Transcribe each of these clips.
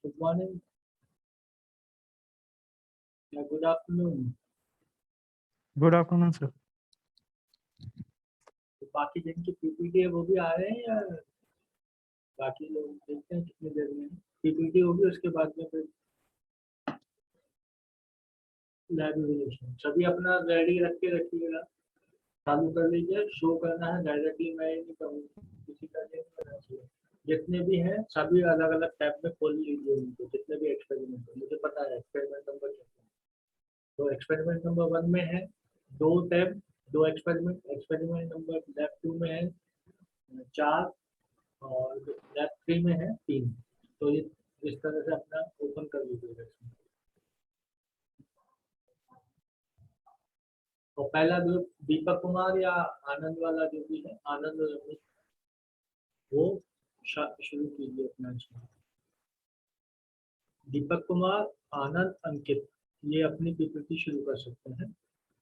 Good morning. Yeah, good afternoon. Good afternoon sir. तो बाकी जिनकी पीपीटी है वो भी आ रहे हैं या बाकी लोग देखते हैं कितनी देर में पीपीटी होगी, उसके बाद में फिर लैब इवैल्यूएशन। सभी अपना रेडी रख के रखिएगा, चालू कर लीजिए। शो करना है डायरेक्टली, मैं नहीं करूँगा, किसी का नहीं करना चाहिए। जितने भी हैं सभी अलग अलग टैब में खोल लीजिए उनको, जितने भी एक्सपेरिमेंट है। मुझे पता है एक्सपेरिमेंट नंबर क्या है। तो एक्सपेरिमेंट नंबर 1 में है 2 tab, 2 experiment. Experiment number lab 2 में है 4 और लैब 3 में है 3। तो ये इस तरह से अपना ओपन कर लीजिएगा इसमें। तो पहला जो दीपक कुमार या आनंद वाला जो भी है, आनंद वो शुरू कीजिए अपना इसमें। दीपक कुमार, आनंद, अंकित, ये अपनी पीपीटी शुरू कर सकते हैं।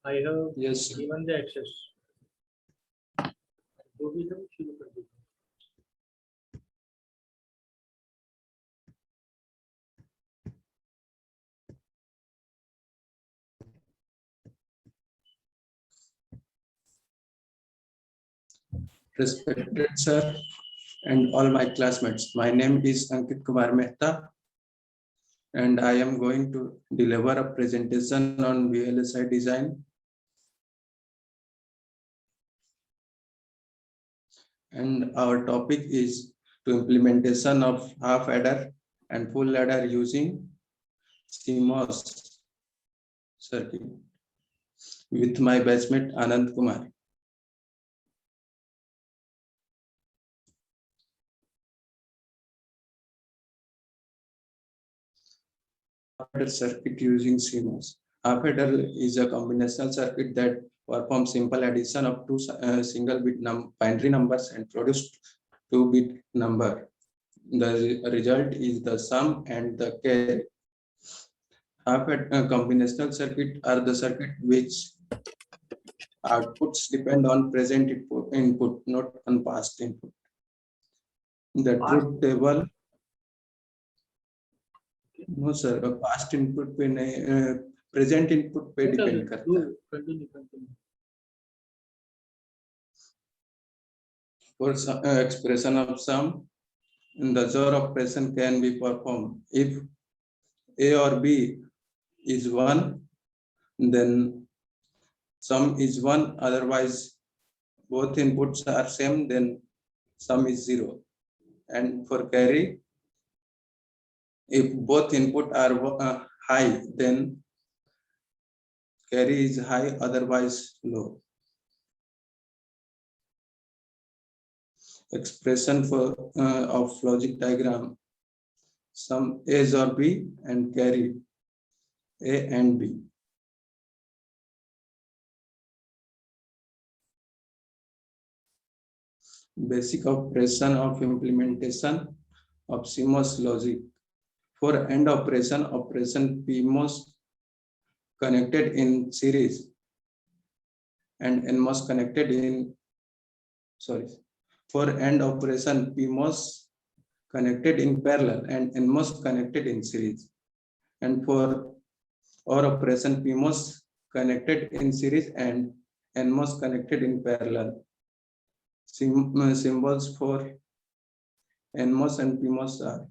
I have given the access. जो भी है शुरू कर दीजिए। Respected sir and all my classmates, my name is Ankit Kumar Mehta and I am going to deliver a presentation on VLSI design. And our topic is to implementation of half adder and full adder using CMOS circuit with my batchmate Anand Kumar. Half-adder circuit using CMOS. Half-adder is a combinational circuit that performs simple addition of two single bit binary numbers and produce 2-bit number. The result is the sum and the carry. Half-adder combinational circuit are the circuit which outputs depend on present input, not on past input. The truth table. No sir, past input पे नहीं, present input पे depend करता है। For expression of sum, the XOR operation can be performed if A or B is 1, then sum is 1. Otherwise, both inputs are same, then sum is 0. And for carry, if both input are high, then carry is high, otherwise low. Expression for of logic diagram: sum A or B and carry A and B. Basic operation of implementation of CMOS logic. For AND operation, operation PMOS connected in series and NMOS connected in, for AND operation PMOS connected in parallel and NMOS connected in series. And for OR operation PMOS connected in series and NMOS connected in parallel. Symbols for NMOS and PMOS are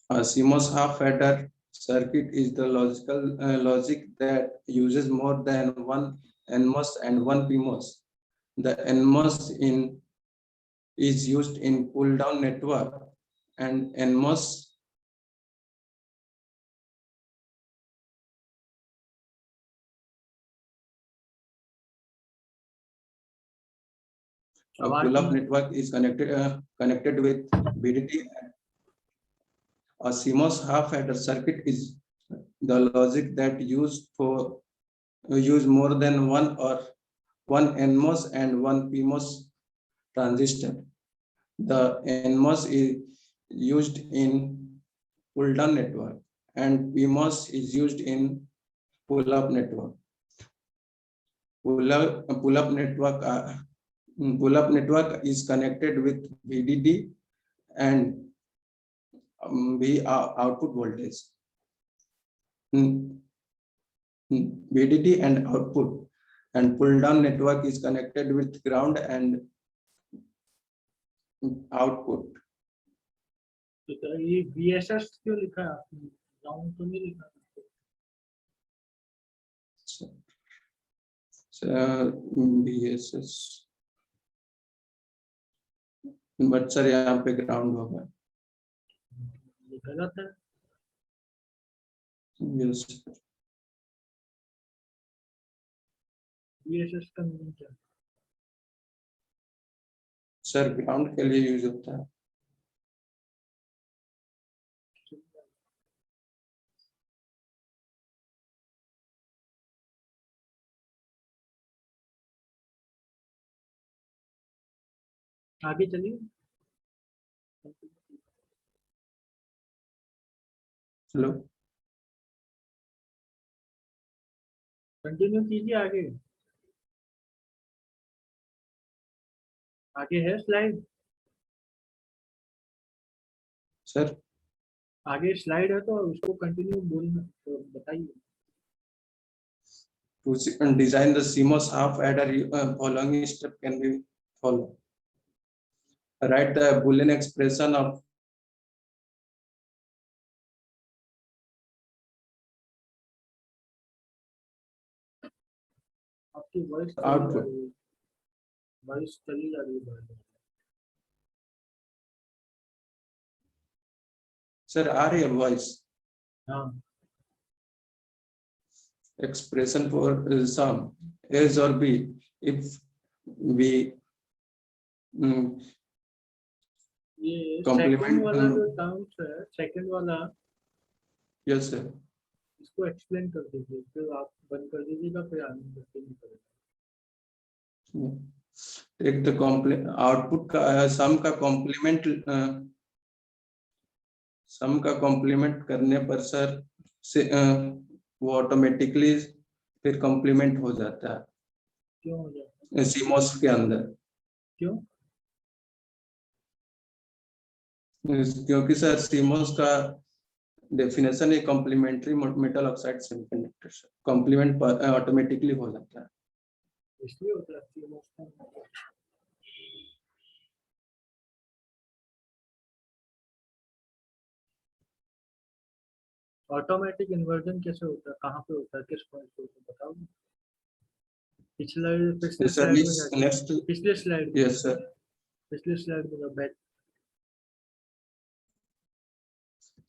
a CMOS half-adder circuit is the logic that uses more than one NMOS and one PMOS. The NMOS in is used in pull down network and NMOS a pull-up network is connected with BDD. A CMOS half-adder circuit is the logic that use more than one NMOS and one PMOS transistor. The NMOS is used in pull-down network and PMOS is used in pull-up network. Pull-up network is connected with VDD and V output voltage. VDD and output, and pull-down network is connected with ground and output. तो ये VSS क्यों लिखा है आपने? Ground तो नहीं लिखा? VSS, but sir यहाँ पे ग्राउंड होगा। ये गलत है। Yes. VSS का मीनिंग क्या है? सर ग्राउंड के लिए यूज होता है। आगे चलिए। हेलो, कंटिन्यू कीजिए आगे। आगे है स्लाइड? सर आगे स्लाइड है तो उसको कंटिन्यू बोलना, तो बताइए। to design the CMOS half adder, following step can be followed. Write the Boolean expression of आपकी वॉइस output. चली जा रही है। सर आ रही है वॉइस? हाँ, Expression for sum A or B if we ये Complement, सेकंड वाला जो टर्म्स है, सेकंड वाला, yes sir. इसको एक्सप्लेन कर दीजिए, फिर आप बंद कर दीजिएगा, फिर आगे कंटिन्यू करेंगे। एक तो आउटपुट का सम का कॉम्प्लीमेंट करने पर सर से वो ऑटोमेटिकली फिर कॉम्प्लीमेंट हो जाता है। क्यों हो जाता है? CMOS के अंदर। क्यों? क्योंकि सर CMOS का डेफिनेशन है complementary metal oxide semiconductor, complement automatically हो जाता है, इसलिए होता है CMOS का। ऑटोमेटिक इन्वर्जन कैसे होता है, कहाँ पे होता है, किस पॉइंट पे होता है, बताओ। पिछले स्लाइड में यस सर। पिछले स्लाइड में बैक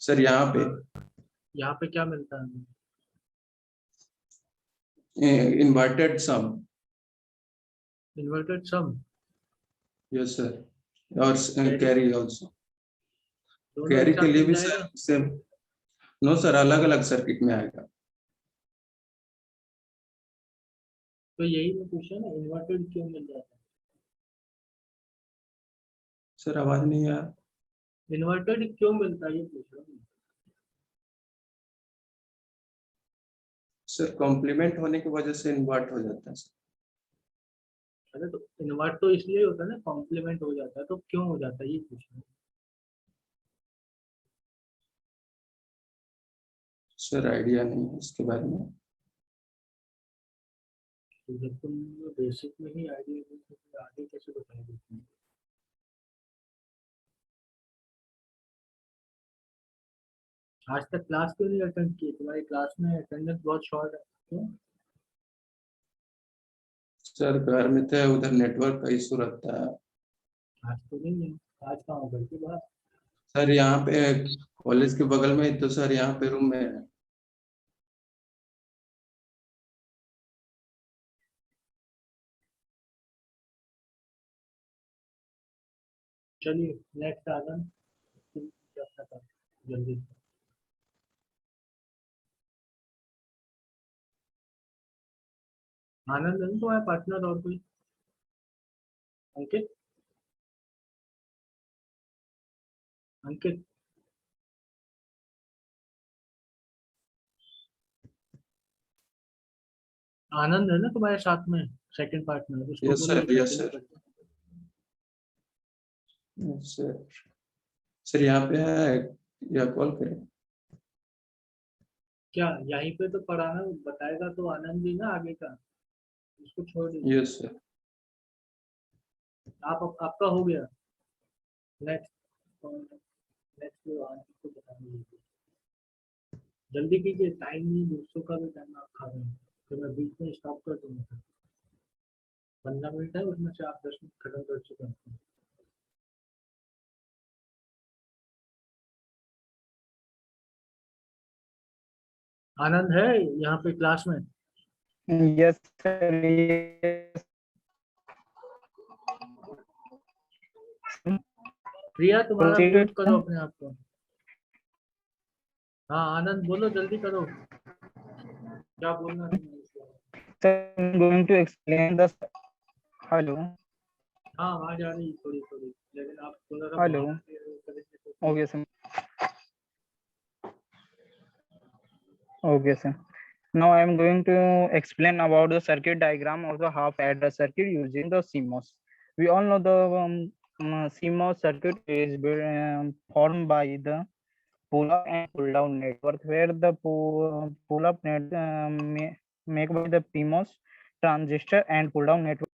सर यहाँ पे क्या मिलता है? इन्वर्टेड सम। इन्वर्टेड सम? यस सर, और कैरी आल्सो। कैरी के लिए भी सर सेम। नो सर, अलग अलग सर्किट में आएगा। तो यही मैं पूछा ना, इन्वर्टेड क्यों मिल जाता है? सर आवाज नहीं आ। इन्वर्टेड क्यों मिलता है ये पूछ रहा हूँ। सर कॉम्प्लीमेंट होने की वजह से इन्वर्ट हो जाता है सर। अरे तो इन्वर्ट तो इसलिए होता है ना, कॉम्प्लीमेंट हो जाता है, तो क्यों हो जाता है ये पूछ रहा हूँ। सर आइडिया नहीं है इसके बारे में। तो जब तुम बेसिक में ही आइडिया नहीं है तो आगे कैसे बताओगे तुम? आज तक क्लास क्यों नहीं अटेंड की? तुम्हारी क्लास में अटेंडेंस बहुत शॉर्ट है, क्यों? सर घर में थे, उधर नेटवर्क का इशू रहता है। आज तो नहीं है, आज कहाँ हो, घर के बाहर। सर यहाँ पे कॉलेज के बगल में ही तो सर, यहाँ पे रूम में है। चलिए नेक्स्ट आनंद, अपना काम जल्दी से। आनंद है ना तुम्हारा पार्टनर और कोई? अंकित, अंकित आनंद है ना तुम्हारे साथ में, सेकंड पार्टनर, उसको यस बोलो sir, yes sir, yes sir. Sir यहाँ पे है या कॉल करें? क्या यहीं पे तो पढ़ाना बताएगा तो आनंद ही ना आगे का, उसको छोड़ दीजिए। Yes sir. आपका हो गया। नेक्स्ट, नेक्स्ट आनंद को बता दीजिए, जल्दी कीजिए, टाइम नहीं, दूसरों का भी टाइम आप खा रहे हैं, तो मैं बीच में स्टॉप कर दूंगा। 15 मिनट है, उसमें से आप 10 मिनट खत्म कर चुके हैं। आनंद है यहाँ पे क्लास में? Yes, sir. Yes. प्रिया तुम्हारा Proceed म्यूट with करो अपने आप को। हाँ आनंद बोलो, जल्दी करो, क्या बोलना तुम्हें इसके बारे में? sir, I'm going to explain the. Hello. हाँ आवाज आ रही थोड़ी थोड़ी, लेकिन आप थोड़ा सा Helलो। बाहर करेंगे तो Okay, sir. Okay, sir. Now I am going to explain about the circuit diagram of the half adder circuit using the CMOS. We all know the CMOS circuit is formed by the pull-up and pull-down network, where the pull-up net make by the PMOS transistor and pull-down network.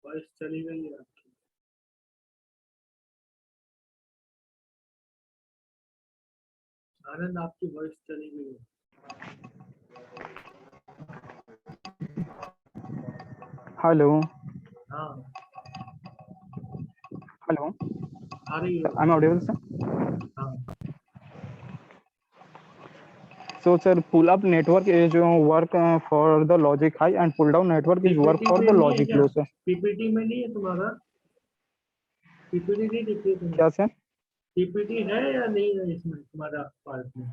Voice चली गई है आपकी। आनंद आपकी voice चली गई है। Hello. हाँ Hello. आ रही है। I'm audible, sir. हाँ So, sir, pull-up network is work for the logic high, and pull-down network is work PPT for में the नहीं है logic क्या? low, sir. पीपीटी में नहीं है तुम्हारा? पीपीटी नहीं दिखती है तुम्हें? क्या सर? पीपीटी है या नहीं है इसमें तुम्हारा पार्ट में?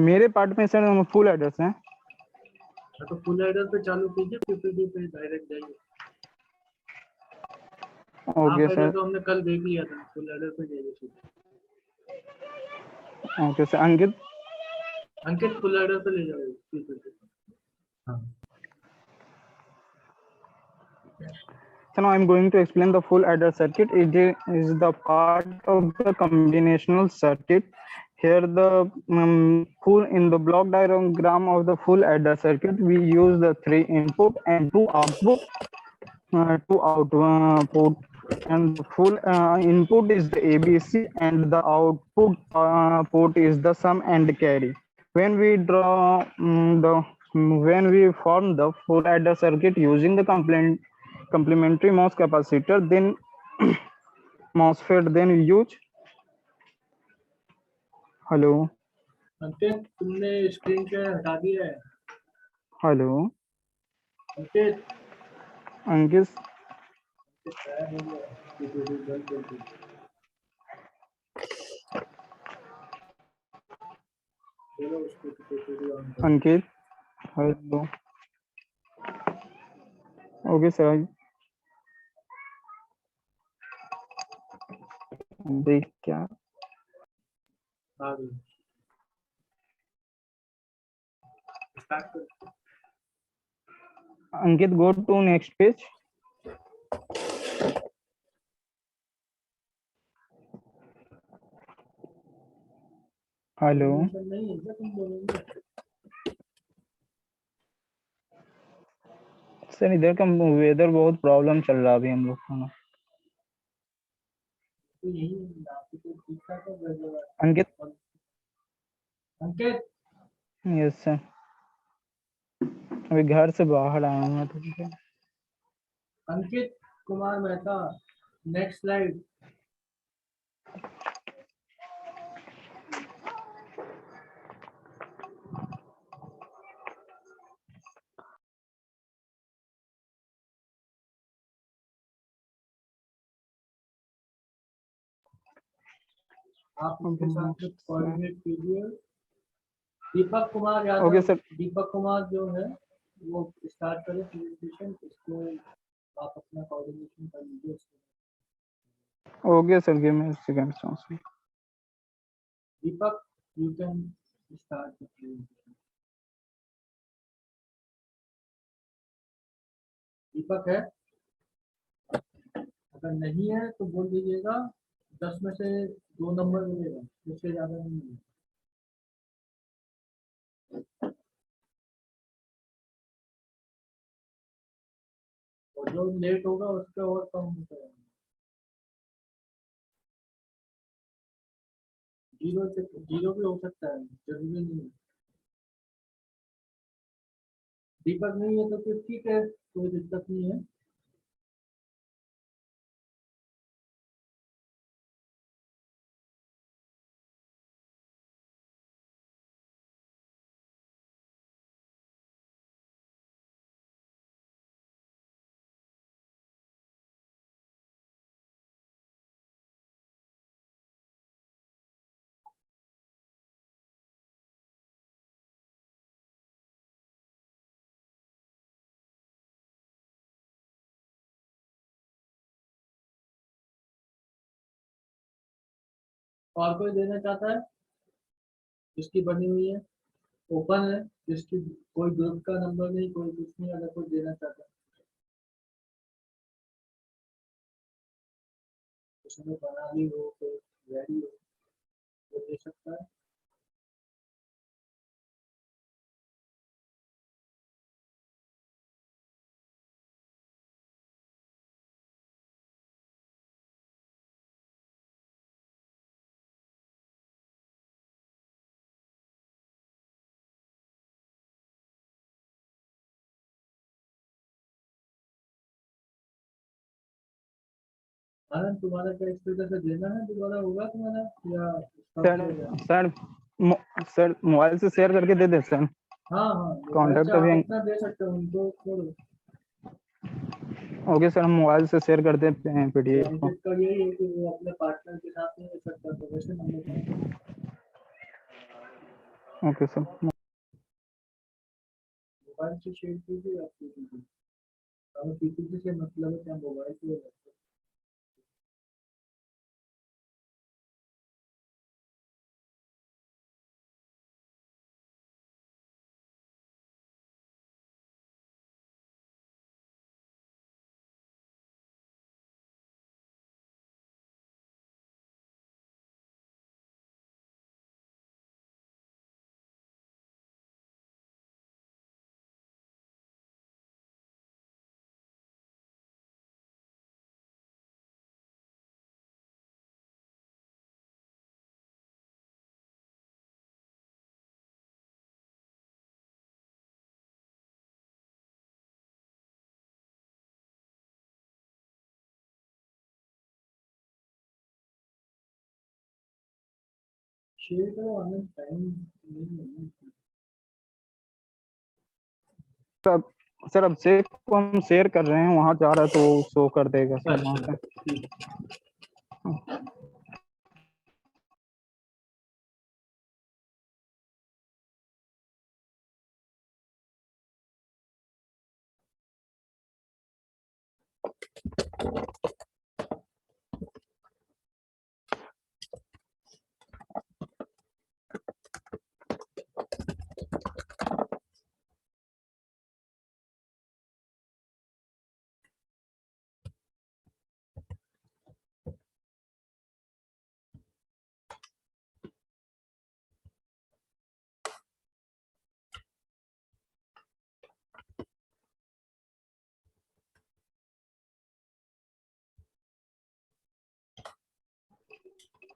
मेरे पार्ट में सर फुल एड्रेस है। हाँ, तो फुल एडर पे चालू कीजिए, पीपीटी पे डायरेक्ट जाइए। Okay half adder sir. तो हमने कल देख लिया था, फुल एडर पे जाइए सीधे। Okay sir. Ankit. Ankit full एडर पे ले जाओ पीपीटी। हाँ So now I'm going to explain the full adder circuit. It is the part of the combinational circuit. Here the full in the block diagram of the full adder circuit, we use the 3 input and 2 output. 2 output, and the full input is the ABC, and the output port is the sum and carry. When we draw when we form the full adder circuit using the complementary MOS capacitor, then MOSFET, then we use. Hello. अंकित तुमने screen share हटा दिया है। Hello. अंकित, Ankit. गायब हो गया PPT बंद कर दी। बोलो उसको कि पीपीटी ऑन कर। Ankit. Hello. Okay sir. देख क्या आ गई, स्टार्ट कर। Ankit, go to next page. Hello नहीं है क्या तुम बोलोगे? सर, इधर का वेदर बहुत प्रॉब्लम चल रहा है अभी हम लोग का ना। तो यही आपको तो ठीक ठाक है weather. Ankit. Ankit yes sir. अभी घर से बाहर आया हूँ मैं तो। Ankit Kumar Mehta, next slide. आप इसके साथ में कोऑर्डिनेट कीजिए। दीपक कुमार यादव। Okay sir. दीपक कुमार जो है वो स्टार्ट करें प्रेजेंटेशन, इसको आप अपना कोऑर्डिनेशन कर लीजिए। Okay sir, give me a second chance. Deepak, you can start the presentation. Deepak है? अगर नहीं है तो बोल दीजिएगा, 10 में से 2 नंबर मिलेगा, उससे ज्यादा नहीं मिलेगा। और जो लेट होगा उसका और कम होता है। 0 भी हो सकता है, जरूरी नहीं है। दीपक नहीं है तो फिर ठीक है, कोई दिक्कत नहीं है। और कोई देना चाहता है? जिसकी बनी हुई है, ओपन है, जिसकी कोई ग्रुप का नंबर नहीं, कोई कुछ नहीं, अगर कोई देना चाहता है उसने बना ली हो, कोई रेडी हो वो दे सकता है। आनंद, तुम्हारा क्या स्टेटस है, देना है दोबारा होगा तुम्हारा या stop सर हो गया? सर मोबाइल से शेयर करके दे दे सर। हाँ हाँ, मोबाइल कॉन्टैक्ट से आप अभी। अपना दे सकते हो, उनको छोड़ो। ओके सर, हम मोबाइल से शेयर कर देते हैं तो पीडीएफ को। अंकित का यही है कि वो अपने पार्टनर के साथ नहीं दे सकता, तो वैसे नंबर था। Okay sir. मोबाइल से शेयर कीजिए आप पीपीटी। हमें पीपीटी से मतलब है क्या, मोबाइल से है। शेयर करो आनंद, टाइम नहीं है। सर अब से को हम शेयर कर रहे हैं, वहां जा रहा है तो शो कर देगा सर वहां अच्छा, पे। ठीक।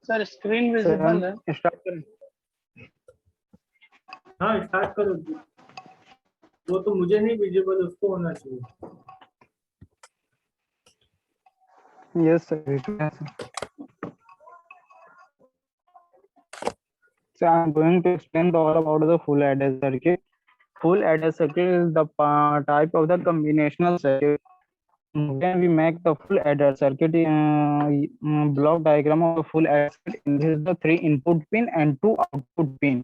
सर स्क्रीन सर हम विजिबल है। स्टार्ट करें। हाँ, स्टार्ट करो। वो तो मुझे नहीं विजिबल, उसको होना चाहिए। Yes, sir. Yes. So I'm going to explain the all about the full adder circuit. Full adder circuit is the type of the combinational circuit. When we make the full adder circuit, block diagram of the full adder circuit, in this the 3 input pin and 2 output pin.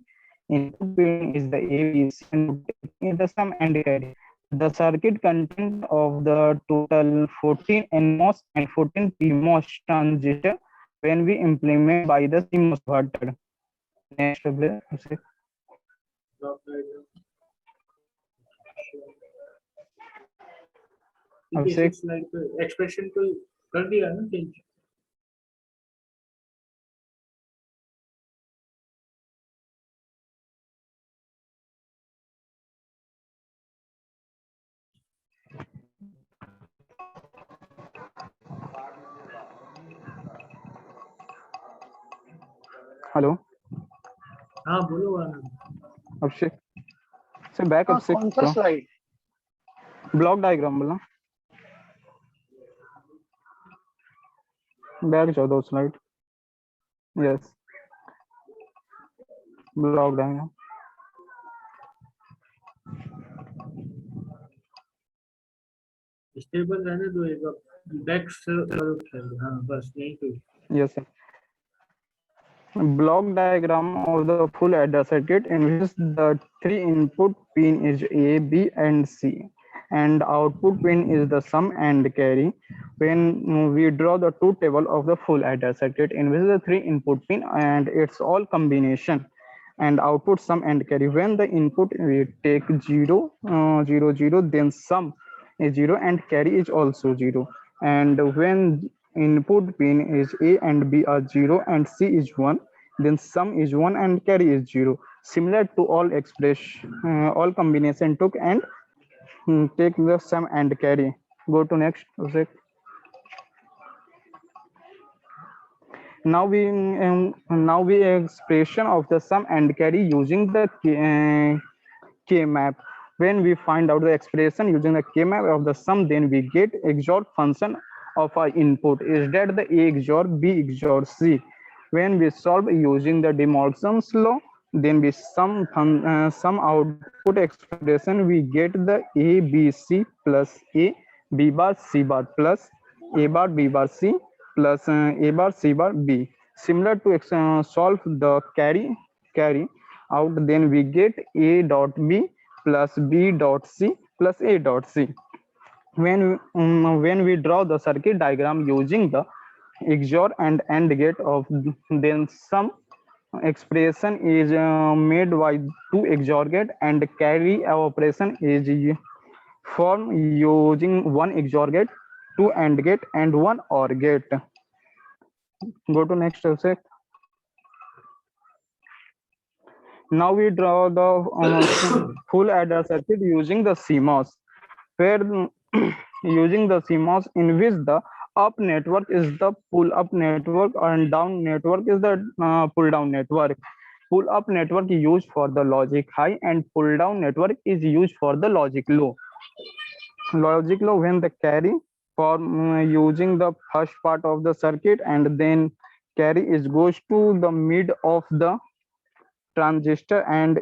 Input pin is the A, B, C, and is the sum and carry. The circuit contains of the total 14 NMOS and 14 PMOS transistor when we implement by the CMOS converter. Next, please. Block diagram Abhishek. Slide पे expression को कर दिया ना change. Hello हाँ बोलो आनंद। अभिषेक से back हाँ, अभिषेक कौन सा स्लाइड? ब्लॉक डायग्राम बोला बैक जाओ 2 slide. Yes block diagram. Stable रहने दो एक बार, बैक करो ट्रेंड। हाँ बस यही तो। Yes, sir. Block diagram of the full adder circuit in which the 3 input pin is A, B, and C, and output pin is the sum and carry. When we draw the two table of the full adder circuit in which the 3 input pin and its all combination and output sum and carry. When the input we take 0, 0, 0, then sum is 0 and carry is also 0. And when input pin is A and B are 0 and C is 1, then sum is 1 and carry is 0. Similar to all all combination took and take the sum and carry. Go to next. Now we expression of the sum and carry using the K map. When we find out the expression using the K map of the sum, then we get XOR function of our input is that the A XOR B XOR C. When we solve using the De Morgan's law, then we sum output expression, we get the A B C plus A B bar C bar plus A bar B bar C plus A bar C bar B. Similar to solve the carry out, then we get A dot B plus B dot C plus A dot C. When we draw the circuit diagram using the XOR and AND gate of, then some expression is made by 2 XOR gate and carry operation is formed using 1 XOR gate, 2 AND gate, and 1 OR gate. Go to next step. Now we draw the full adder circuit using the CMOS, where using the CMOS in which the up network is the pull up network and down network is the pull down network. Pull up network is used for the logic high and pull down network is used for the logic low. Logic low when the carry for using the first part of the circuit, and then carry is goes to the mid of the transistor, and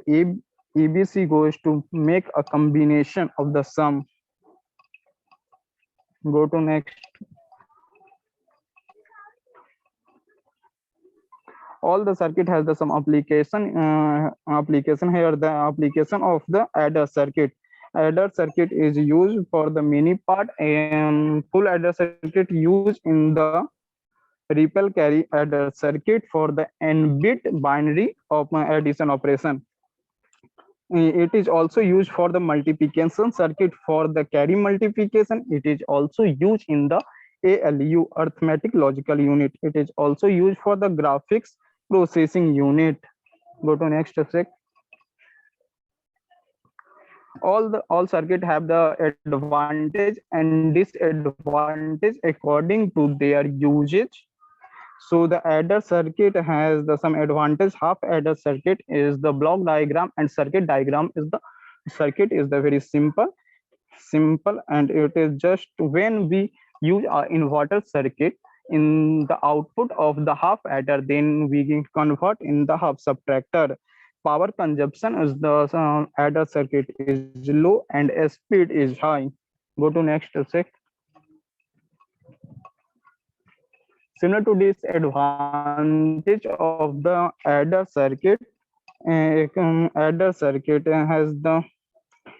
ABC goes to make a combination of the sum. Go to next. All the circuit has the some application here. The application of the adder circuit. Adder circuit is used for the many part, and full adder circuit used in the ripple carry adder circuit for the n-bit binary of addition operation. It is also used for the multiplication circuit for the carry multiplication. It is also used in the ALU, arithmetic logical unit. It is also used for the graphics processing unit. Go to next step. All circuit have the advantage and disadvantage according to their usage. So the adder circuit has the some advantage. Half adder circuit is the block diagram and circuit diagram is the circuit is the very simple, and it is just when we use our inverter circuit in the output of the half adder, then we can convert in the half subtractor. Power consumption is the adder circuit is low and speed is high. Go to next sec. Similar to this advantage of the adder circuit, adder circuit has the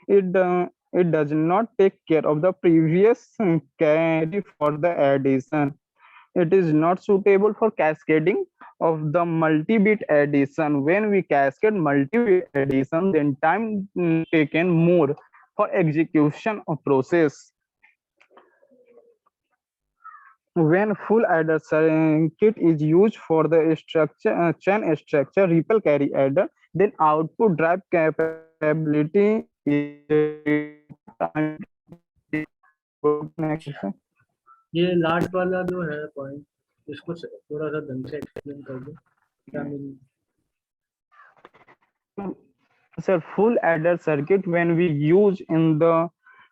it does not take care of the previous carry for the addition. It is not suitable for cascading of the multi-bit addition. When we cascade multi-bit addition, then time taken more for execution of process. When full adder circuit is used for the structure chain structure ripple carry adder, then output drive capability is ये last वाला जो है point, इसको थोड़ा सा ढंग से explain कर दो क्या meaning. Sir, full adder circuit when we use in the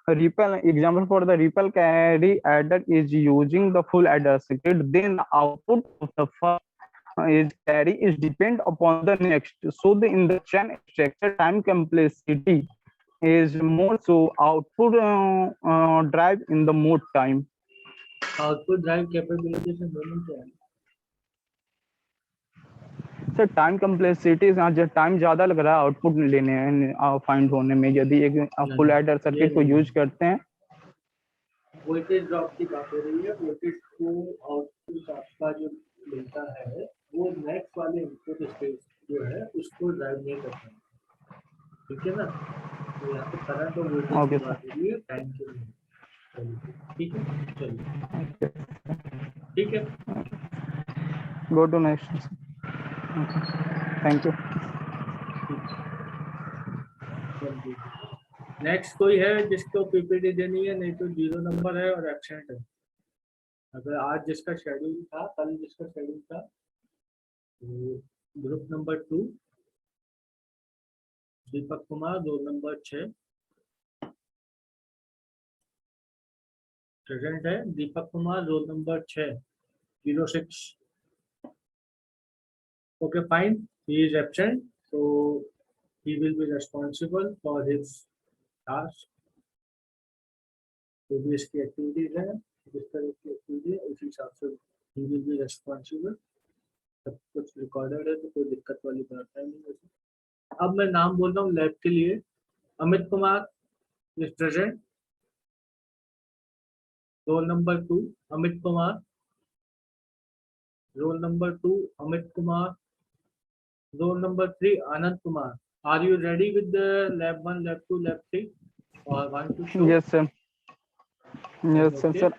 ripple example for the ripple carry adder is using the full adder circuit, then the output of the first is carry is depend upon the next. So the in the chain structure time complexity is more, so output drive in the more time. Output drive capability से दोनों क्या है? Sir time complexity जब time ज्यादा लग रहा है output लेने फाइंड होने में, यदि एक फुल एडर सर्किट को यूज करते हैं। वोल्टेज ड्रॉप की बात हो रही है, वोल्टेज को आउटपुट आपका जो मिलता है वो नेक्स्ट वाले इनपुट स्टेज जो है उसको ड्राइव नहीं करता है, ठीक है ना। तो यहाँ पे करंट और वोल्टेज की बात हो रही है टाइम के लिए, ठीक है। चलिए ठीक है, go to next. Thank you. Next कोई है जिसको पीपीटी देनी है? नहीं तो 0 नंबर है और एब्सेंट है। अगर आज जिसका शेड्यूल था, कल जिसका शेड्यूल था, group number 2 Deepak Kumar, roll number 6 present है। Deepak Kumar roll number 6 06। Okay, fine. He is absent, so he will be responsible for his task. जो भी इसकी एक्टिविटीज है, जिस तरह की एक्टिविटी है उस हिसाब से he will be responsible. सब कुछ रिकॉर्डेड है तो कोई दिक्कत वाली बात है नहीं वैसे। अब मैं नाम बोल रहा हूँ लैब के लिए। Amit Kumar is present, roll number 2 Amit Kumar, roll number 2 Amit Kumar, roll number 3 Anand Kumar. Are you ready with the lab 1, lab 2, lab 3 or want to show? Yes sir, yes sir। Sir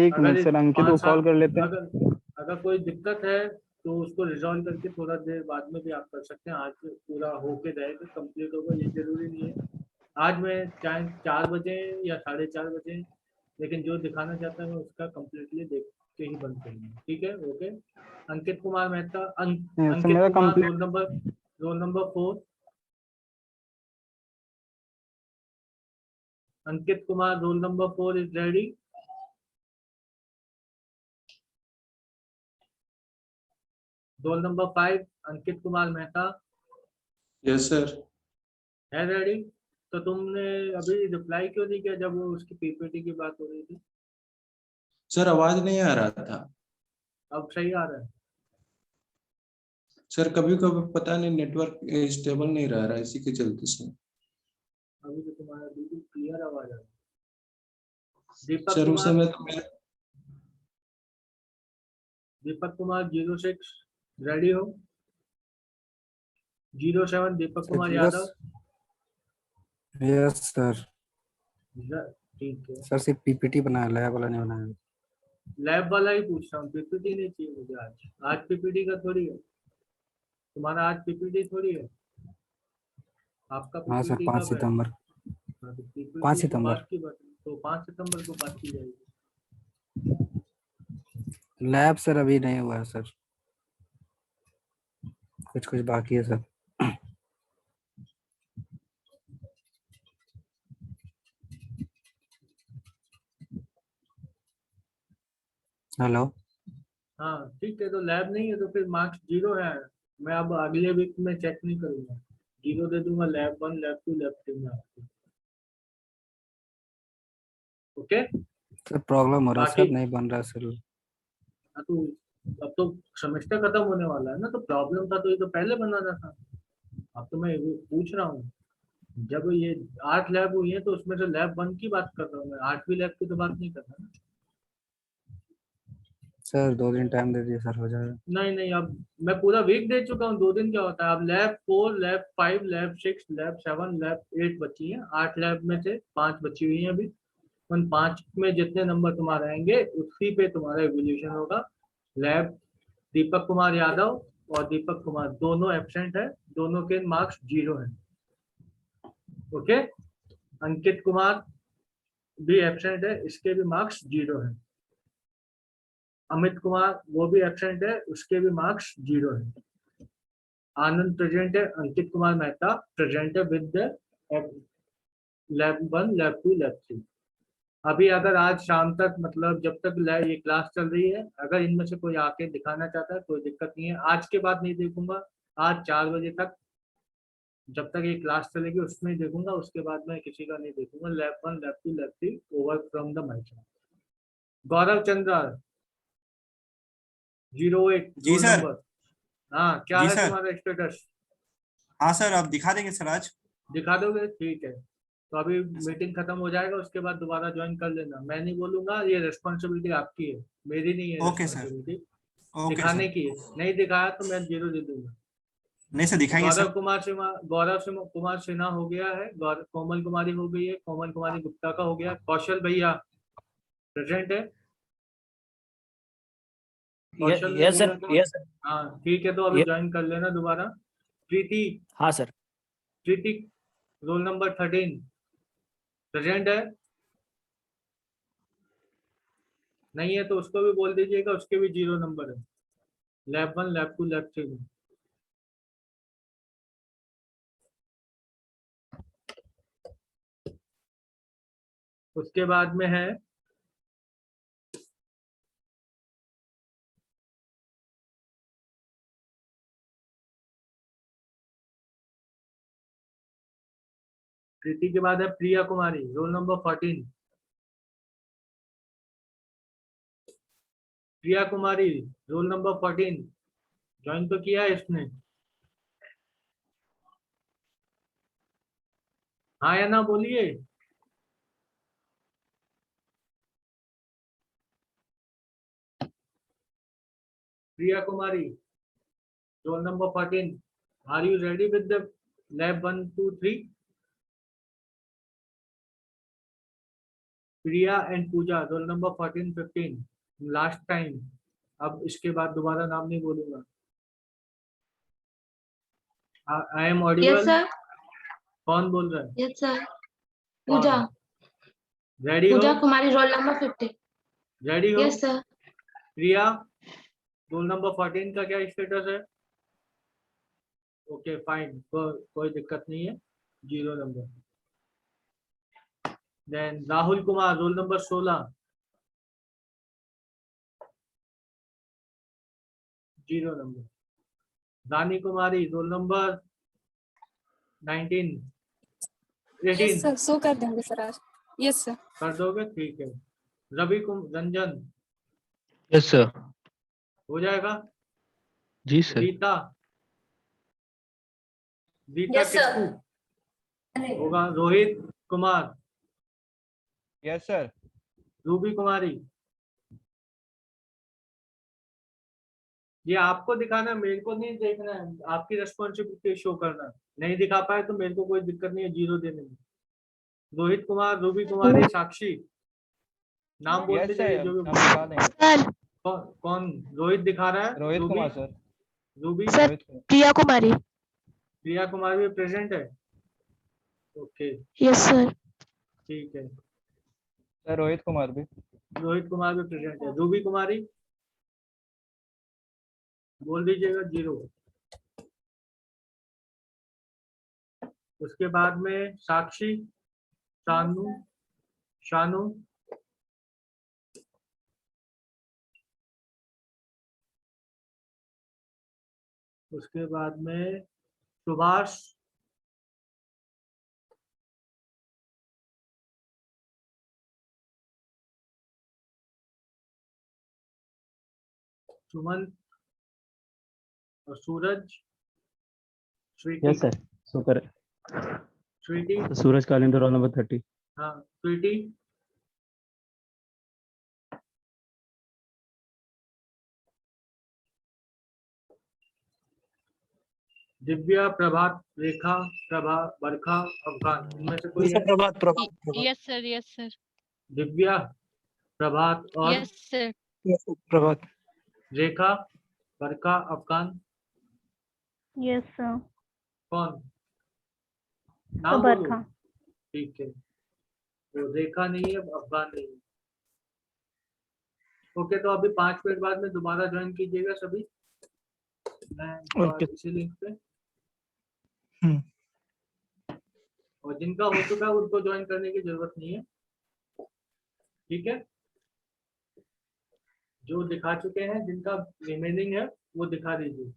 एक मिनट सर, अंकित को कॉल कर लेते हैं। अगर कोई दिक्कत है तो उसको रिजॉल्व करके थोड़ा देर बाद में भी आप कर सकते हैं। आज पूरा होके रहेगा, कंप्लीट होगा, ये जरूरी नहीं है आज मैं चाहे 4 बजे या 4:30 बजे, लेकिन जो दिखाना चाहता है मैं उसका कंप्लीटली देख के ही बंद करूंगा, ठीक है। Okay. Ankit Kumar Mehta, Ankit Kumar roll number 4, Ankit Kumar roll number 4 is ready. Roll number 5 Ankit Kumar Mehta. Yes sir. है रेडी? तो तुमने अभी रिप्लाई क्यों नहीं किया जब वो उसकी पीपीटी की बात हो रही थी? सर आवाज नहीं आ रहा था। अब सही आ रहा है? सर कभी कभी पता नहीं नेटवर्क स्टेबल नहीं रह रहा है, इसी के चलते सर। अभी तो तुम्हारा बिल्कुल क्लियर आवाज आ रहा है। दीपक सर उस समय तो मेरा दीपक कुमार 06 रेडी हो? 07 दीपक कुमार यादव। Yes sir. ठीक है सर सिर्फ पीपीटी बनाया, लैब वाला नहीं बनाया। लैब वाला ही पूछ रहा हूँ, पीपीटी नहीं चाहिए मुझे आज। आज पीपीटी का थोड़ी है तुम्हारा, आज पीपीटी थोड़ी है आपका। हाँ सर 5 सितंबर। 5 सितंबर की बात, तो 5 सितंबर को बात की जाएगी। लैब सर अभी नहीं हुआ है सर, कुछ बाकी है सर। हेलो। हाँ ठीक है, तो लैब नहीं है तो फिर मार्क्स 0 है। मैं अब अगले वीक में चेक नहीं करूंगा, 0 दे दूंगा लैब 1, लैब 2, लैब 3 में आपको। ओके। सर प्रॉब्लम हो रहा है बाकी सर, नहीं बन रहा है सर। हाँ, तो अब तो सेमेस्टर खत्म होने वाला है ना, तो प्रॉब्लम था तो ये तो पहले बनाना था। अब तो मैं वो पूछ रहा हूँ, जब ये 8 लैब हुई है तो उसमें से लैब 1 की बात कर रहा हूँ मैं, 8वीं लैब की तो बात नहीं कर रहा ना। सर 2 दिन टाइम दे दिए सर, हो जाएगा। नहीं नहीं, अब मैं पूरा वीक दे चुका हूँ, 2 दिन क्या होता है। अब lab 4, lab 5, lab 6, lab 7, lab 8 बची है। 8 लैब में से 5 बची हुई है अभी। उन 5 में जितने नंबर तुम्हारे आएंगे उसी पे तुम्हारा एवोल्यूशन होगा। लैब दीपक कुमार यादव और दीपक कुमार दोनों एब्सेंट है, दोनों के मार्क्स 0 है। ओके। अंकित कुमार भी एब्सेंट है, इसके भी मार्क्स 0 है। अमित कुमार वो भी एब्सेंट है, उसके भी मार्क्स 0 है। आनंद प्रेजेंट है, अंकित कुमार मेहता प्रेजेंट है विद लैब 1, लैब 2, लैब 3। अभी अगर आज शाम तक, मतलब जब तक ये क्लास चल रही है, अगर इनमें से कोई आके दिखाना चाहता है कोई दिक्कत नहीं है। आज के बाद नहीं देखूंगा, आज 4 बजे तक जब तक ये क्लास चलेगी उसमें ही देखूंगा, उसके बाद मैं किसी का नहीं देखूंगा। Lab 1, lab 2, lab 3 over from the mic. Gaurav Chandra 08 जी रोल सर। नंबर। हाँ, क्या जी है सर। तुम्हारा स्टेटस? हाँ सर, आप दिखा देंगे सर आज। दिखा दोगे, ठीक है। तो अभी मीटिंग खत्म हो जाएगा, उसके बाद दोबारा ज्वाइन कर लेना। मैं नहीं बोलूंगा, ये रिस्पॉन्सिबिलिटी आपकी है, मेरी नहीं है ओके सर। रिस्पॉन्सिबिलिटी। ओके दिखाने सर। की है, नहीं दिखाया तो मैं 0 दे दूंगा। नहीं सर, दिखाएंगे गौरव सर। कुमार सिन्हा, कुमार सिन्हा हो गया है। कोमल कुमारी हो गई है, कोमल कुमारी गुप्ता का हो गया। कौशल भैया प्रेजेंट है। कौशल ने यस बोला सर, था। Yes sir. हाँ ठीक है, तो अभी ज्वाइन कर लेना दोबारा। प्रीति, हाँ सर। प्रीति रोल नंबर 13 प्रेजेंट है। नहीं है तो उसको भी बोल दीजिएगा, उसके भी 0 नंबर है लैब 1, लैब 2, लैब 3 में। उसके बाद में है प्रीति के बाद है Priya Kumari roll number 14। Priya Kumari roll number 14 join तो किया है इसने, हाँ या ना बोलिए। Priya Kumari roll number 14, are you ready with the lab 1, 2, 3? Priya and Pooja roll number 14, 15 last time. अब इसके बाद दोबारा नाम नहीं बोलूंगा। I am yes audible? Sir. कौन बोल रहा है? Yes sir. पूजा। रेडी हो? Pooja Kumari roll number 50। Ready हो? Yes sir. Priya roll number 14 का क्या स्टेटस है? ओके फाइन, कोई दिक्कत नहीं है, 0 number. Then Rahul Kumar roll number 16, 0 number. Rani Kumari roll number 19, yes 18 sir, show कर देंगे सर आज। Yes sir. कर दोगे, ठीक है। Ranjan yes sir. हो जाएगा। जी सर। रीता, रीता यस किट्टू सर। होगा। Rohit Kumar, yes sir. रूबी कुमारी। ये आपको दिखाना है, मेरे को नहीं देखना है, आपकी रिस्पॉन्सिबिलिटी शो करना है। नहीं दिखा पाए तो मेरे को कोई दिक्कत नहीं है 0 देने में। रोहित कुमार, रूबी कुमारी, साक्षी नाम बोलते यस जाइए सर, जो हम भी। दिखा देंगे। सर। कौन रोहित दिखा रहा है? रोहित रूबी, कुमार सर। रूबी। सर रोहित कुमार। प्रिया कुमारी। प्रिया कुमार भी प्रेजेंट है। Okay yes sir. ठीक है। सर रोहित कुमार भी। रोहित कुमार भी प्रेजेंट है। रूबी कुमारी बोल दीजिएगा 0। उसके बाद में साक्षी, शानू, शानू, उसके बाद में सुभाष, सुमन और Suraj, Sweety. Yes sir super Sweety, Suraj Kalindar roll number 30 हाँ स्वीटी, दिव्या, प्रभात, रेखा, प्रभा, बरखा, अफगान, इनमें से कोई है? Yes, sir. Yes, sir. Divya, प्रभात और Yes, sir. प्रभात। रेखा, बरखा, अफगान, Yes, sir. कौन? नाम बोलो। बरखा। ठीक है, तो रेखा नहीं है, अफगान नहीं है। ओके, तो अभी 5 मिनट बाद में दोबारा ज्वाइन कीजिएगा सभी, मैं ओके। इसी लिंक पे। और जिनका हो चुका है उनको ज्वाइन करने की जरूरत नहीं है, ठीक है। जो दिखा चुके हैं, जिनका रिमेनिंग है वो दिखा दीजिए।